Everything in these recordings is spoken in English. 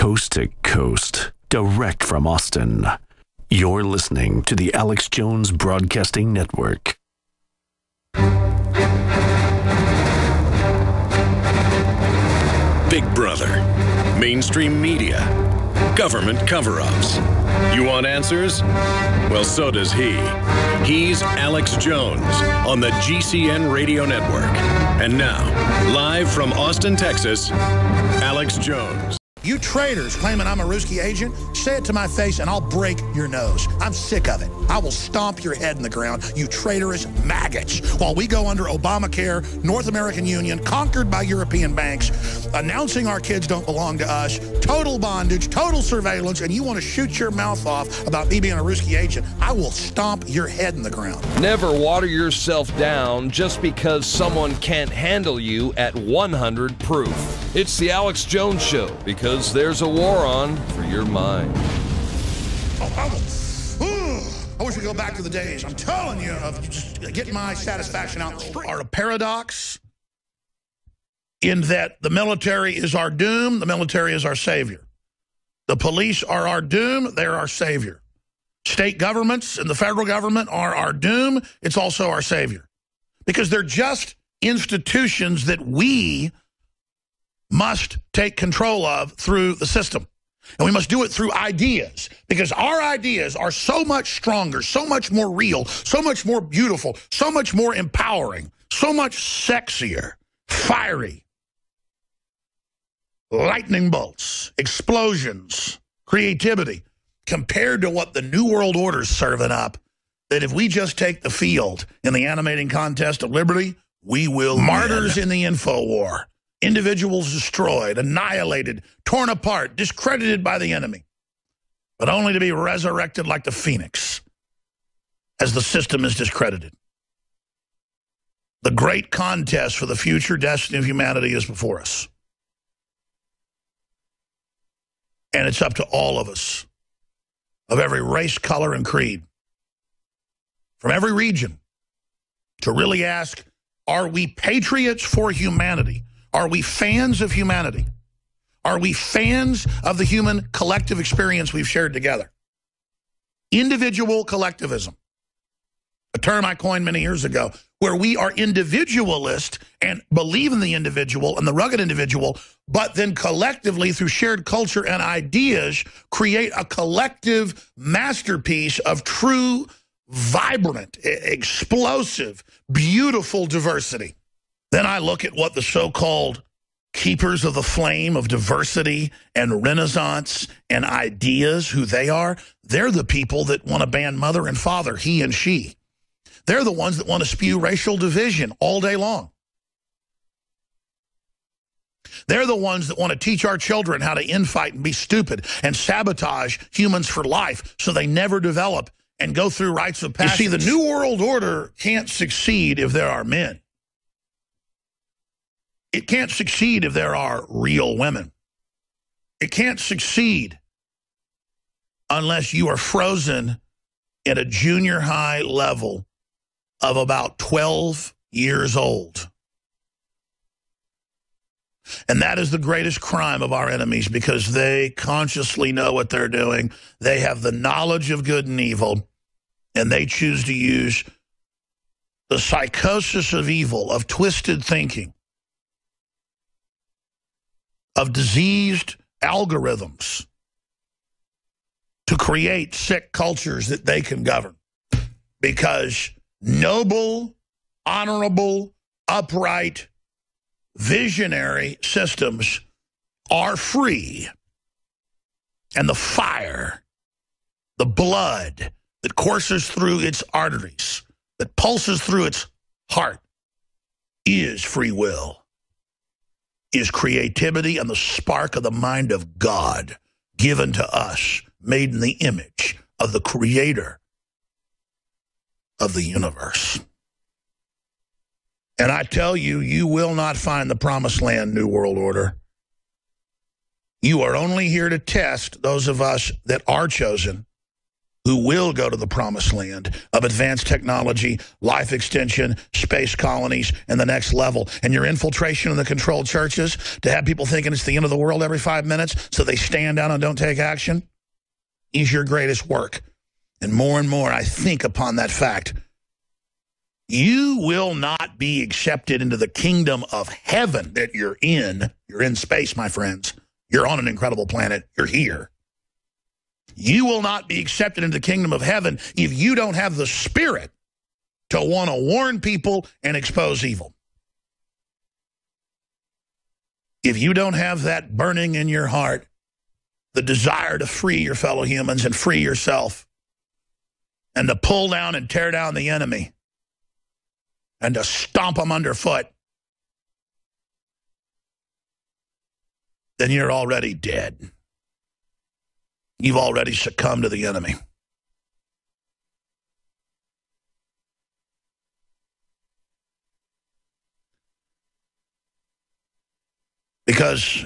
coast to coast, direct from Austin. You're listening to the Alex Jones Broadcasting Network. Big Brother, mainstream media, government cover-ups. You want answers? Well, so does he. He's Alex Jones on the GCN Radio Network. And now, live from Austin, Texas, Alex Jones. You traitors claiming I'm a Ruski agent, say it to my face and I'll break your nose. I'm sick of it. I will stomp your head in the ground, you traitorous maggots, while we go under Obamacare, North American Union, conquered by European banks, announcing our kids don't belong to us, total bondage, total surveillance, and you want to shoot your mouth off about me being a Ruski agent. I will stomp your head in the ground. Never water yourself down just because someone can't handle you at 100 proof. It's the Alex Jones Show, because there's a war on for your mind. I wish we could go back to the days, I'm telling you, of just getting my satisfaction out in the street. Are a paradox in that the military is our doom, the military is our savior. The police are our doom, they're our savior. State governments and the federal government are our doom, it's also our savior. Because they're just institutions that we must take control of through the system. And we must do it through ideas, because our ideas are so much stronger, so much more real, so much more beautiful, so much more empowering, so much sexier, fiery. Lightning bolts, explosions, creativity, compared to what the New World Order's serving up, that if we just take the field in the animating contest of liberty, we will win. Martyrs in the info war. Individuals destroyed, annihilated, torn apart, discredited by the enemy, but only to be resurrected like the phoenix as the system is discredited. The great contest for the future destiny of humanity is before us. And it's up to all of us, of every race, color, and creed, from every region, to really ask, are we patriots for humanity? Are we fans of humanity? Are we fans of the human collective experience we've shared together? Individual collectivism, a term I coined many years ago, where we are individualist and believe in the individual and the rugged individual, but then collectively through shared culture and ideas create a collective masterpiece of true, vibrant, explosive, beautiful diversity. Then I look at what the so-called keepers of the flame of diversity and renaissance and ideas, who they are. They're the people that want to ban mother and father, he and she. They're the ones that want to spew racial division all day long. They're the ones that want to teach our children how to infight and be stupid and sabotage humans for life so they never develop and go through rites of passage. You see, the New World Order can't succeed if there are men. It can't succeed if there are real women. It can't succeed unless you are frozen at a junior high level of about 12 years old. And that is the greatest crime of our enemies, because they consciously know what they're doing. They have the knowledge of good and evil, and they choose to use the psychosis of evil, of twisted thinking, of diseased algorithms to create sick cultures that they can govern. Because noble, honorable, upright, visionary systems are free. And the fire, the blood that courses through its arteries, that pulses through its heart, is free will. Is creativity and the spark of the mind of God given to us, made in the image of the creator of the universe. And I tell you, you will not find the promised land, New World Order. You are only here to test those of us that are chosen who will go to the promised land of advanced technology, life extension, space colonies, and the next level. And your infiltration in the controlled churches to have people thinking it's the end of the world every 5 minutes so they stand down and don't take action is your greatest work. And more I think upon that fact. You will not be accepted into the kingdom of heaven that you're in. You're in space, my friends. You're on an incredible planet. You're here. You will not be accepted into the kingdom of heaven if you don't have the spirit to want to warn people and expose evil. If you don't have that burning in your heart, the desire to free your fellow humans and free yourself, and to pull down and tear down the enemy, and to stomp them underfoot, then you're already dead. You've already succumbed to the enemy. Because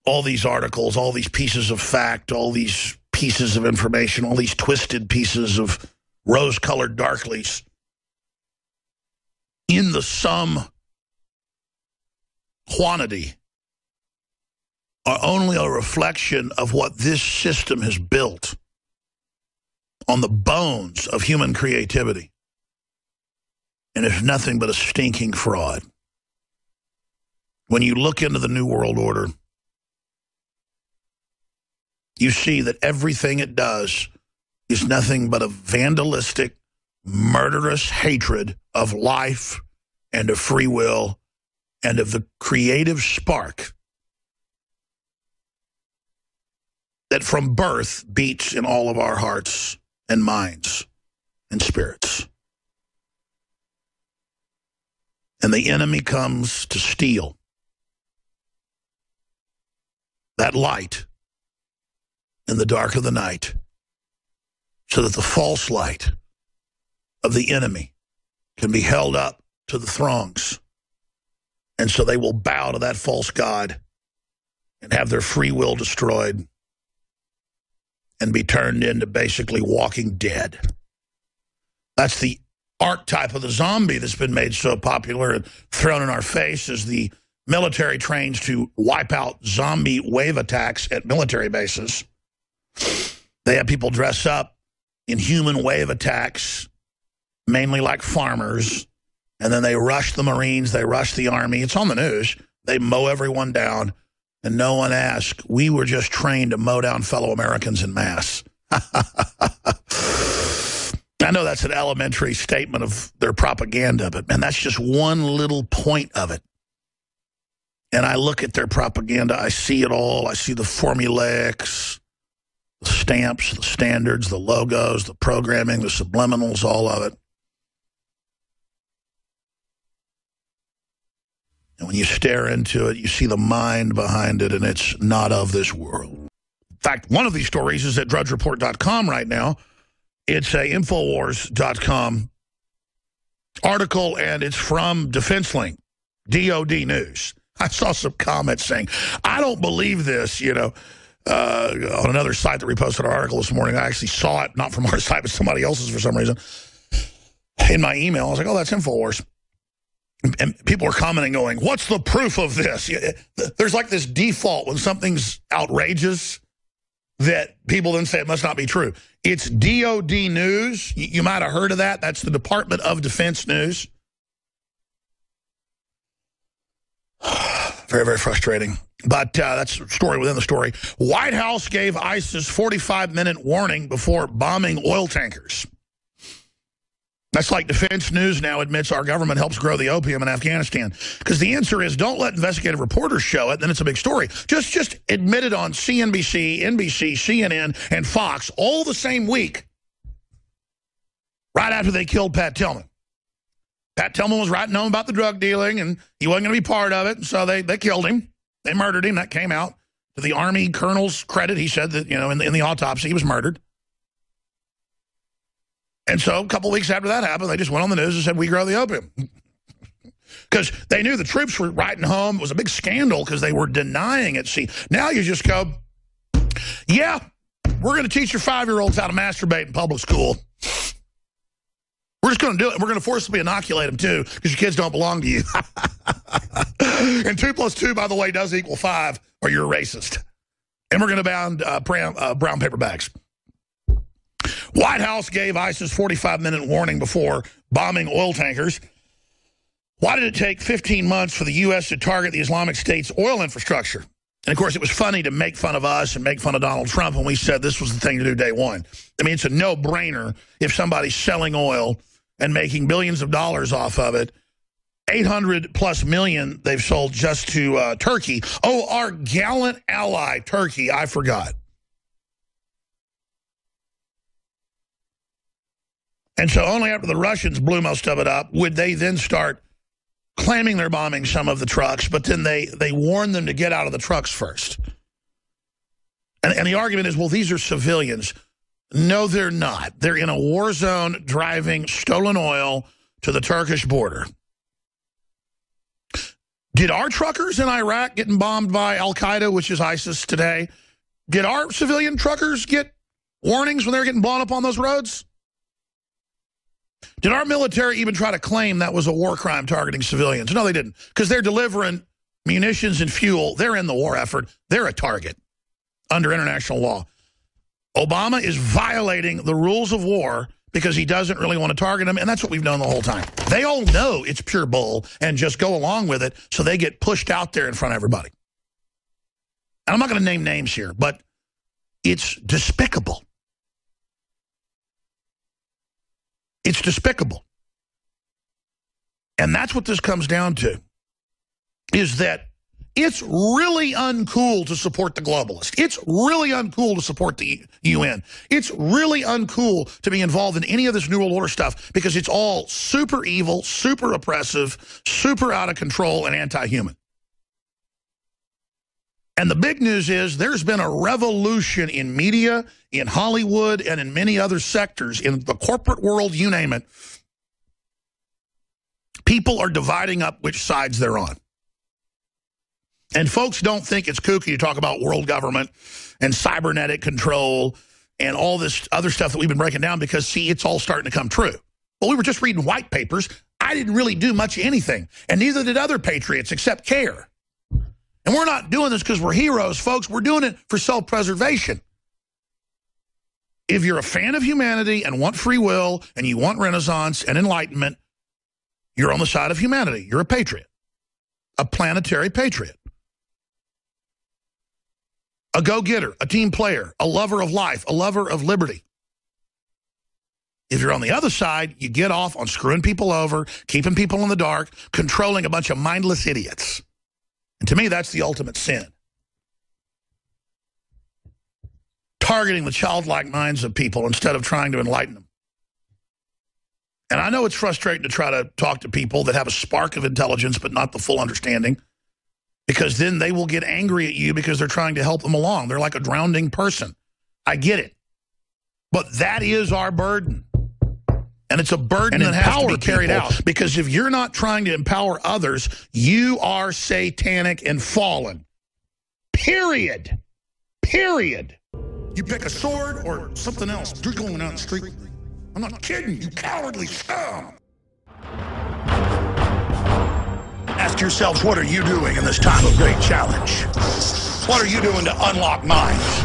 all these articles, all these pieces of fact, all these pieces of information, all these twisted pieces of rose-colored darklies, in the sum quantity, are only a reflection of what this system has built on the bones of human creativity. And it's nothing but a stinking fraud. When you look into the New World Order, you see that everything it does is nothing but a vandalistic, murderous hatred of life and of free will and of the creative spark that from birth beats in all of our hearts and minds and spirits. And the enemy comes to steal that light in the dark of the night so that the false light of the enemy can be held up to the throngs. And so they will bow to that false god and have their free will destroyed and be turned into basically walking dead. That's the archetype of the zombie that's been made so popular and thrown in our face as the military trains to wipe out zombie wave attacks at military bases. They have people dress up in human wave attacks, mainly like farmers, and then they rush the Marines, they rush the Army. It's on the news. They mow everyone down, and no one asks. We were just trained to mow down fellow Americans en masse. I know that's an elementary statement of their propaganda, but, man, that's just one little point of it. And I look at their propaganda, I see it all. I see the formulaics, the stamps, the standards, the logos, the programming, the subliminals, all of it. And when you stare into it, you see the mind behind it, and it's not of this world. In fact, one of these stories is at drudgereport.com right now. It's a Infowars.com article, and it's from DefenseLink, DOD News. I saw some comments saying, I don't believe this, on another site that reposted our article this morning. I actually saw it, not from our site, but somebody else's for some reason, in my email. I was like, oh, that's Infowars. And people are commenting going, what's the proof of this? There's like this default when something's outrageous that people then say it must not be true. It's DOD News. You might have heard of that. That's the Department of Defense News. Very, very frustrating. But that's a story within the story. White House gave ISIS 45-minute warning before bombing oil tankers. That's like Defense News now admits our government helps grow the opium in Afghanistan. Because the answer is don't let investigative reporters show it, then it's a big story. Just admit it on CNBC, NBC, CNN, and Fox all the same week, right after they killed Pat Tillman. Pat Tillman was writing home about the drug dealing, and he wasn't going to be part of it, so they killed him. They murdered him. That came out. To the Army colonel's credit, he said that, in the autopsy, he was murdered. And so a couple weeks after that happened, they just went on the news and said, we grow the opium. Because they knew the troops were writing home. It was a big scandal because they were denying it. See, now you just go, yeah, we're going to teach your 5-year-olds how to masturbate in public school. We're just going to do it, and we're going to forcibly inoculate them, too, because your kids don't belong to you. And 2 plus 2, by the way, does equal 5, or you're a racist. And we're going to ban brown paper bags. White House gave ISIS 45-minute warning before bombing oil tankers. Why did it take 15 months for the U.S. to target the Islamic State's oil infrastructure? And, of course, it was funny to make fun of us and make fun of Donald Trump when we said this was the thing to do day one. I mean, it's a no-brainer if somebody's selling oil and making billions of dollars off of it. 800+ million they've sold just to Turkey. Oh, our gallant ally, Turkey, I forgot. And so only after the Russians blew most of it up would they then start claiming they're bombing some of the trucks, but then they warned them to get out of the trucks first. And the argument is, well, these are civilians. No, they're not. They're in a war zone driving stolen oil to the Turkish border. Did our truckers in Iraq getting bombed by Al-Qaeda, which is ISIS today, did our civilian truckers get warnings when they were getting blown up on those roads? Did our military even try to claim that was a war crime targeting civilians? No, they didn't, because they're delivering munitions and fuel. They're in the war effort. They're a target under international law. Obama is violating the rules of war because he doesn't really want to target them, and that's what we've known the whole time. They all know it's pure bull and just go along with it, so they get pushed out there in front of everybody. And I'm not going to name names here, but it's despicable. It's despicable. And that's what this comes down to, is that it's really uncool to support the globalists. It's really uncool to support the UN. It's really uncool to be involved in any of this New World Order stuff because it's all super evil, super oppressive, super out of control, and anti-human. And the big news is there's been a revolution in media, in Hollywood, and in many other sectors, in the corporate world, you name it. People are dividing up which sides they're on. And folks don't think it's kooky to talk about world government and cybernetic control and all this other stuff that we've been breaking down because, see, it's all starting to come true. Well, we were just reading white papers. I didn't really do much of anything, and neither did other patriots except care. And we're not doing this because we're heroes, folks. We're doing it for self-preservation. If you're a fan of humanity and want free will and you want renaissance and enlightenment, you're on the side of humanity. You're a patriot, a planetary patriot, a go-getter, a team player, a lover of life, a lover of liberty. If you're on the other side, you get off on screwing people over, keeping people in the dark, controlling a bunch of mindless idiots. And to me, that's the ultimate sin. Targeting the childlike minds of people instead of trying to enlighten them. And I know it's frustrating to try to talk to people that have a spark of intelligence but not the full understanding, because then they will get angry at you because they're trying to help them along. They're like a drowning person. I get it. But that is our burden. And it's a burden that has to be carried out. Because if you're not trying to empower others, you are satanic and fallen. Period. Period. You pick a sword or something else. You're going down the street. I'm not kidding, you cowardly scum. Ask yourselves, what are you doing in this time of great challenge? What are you doing to unlock minds?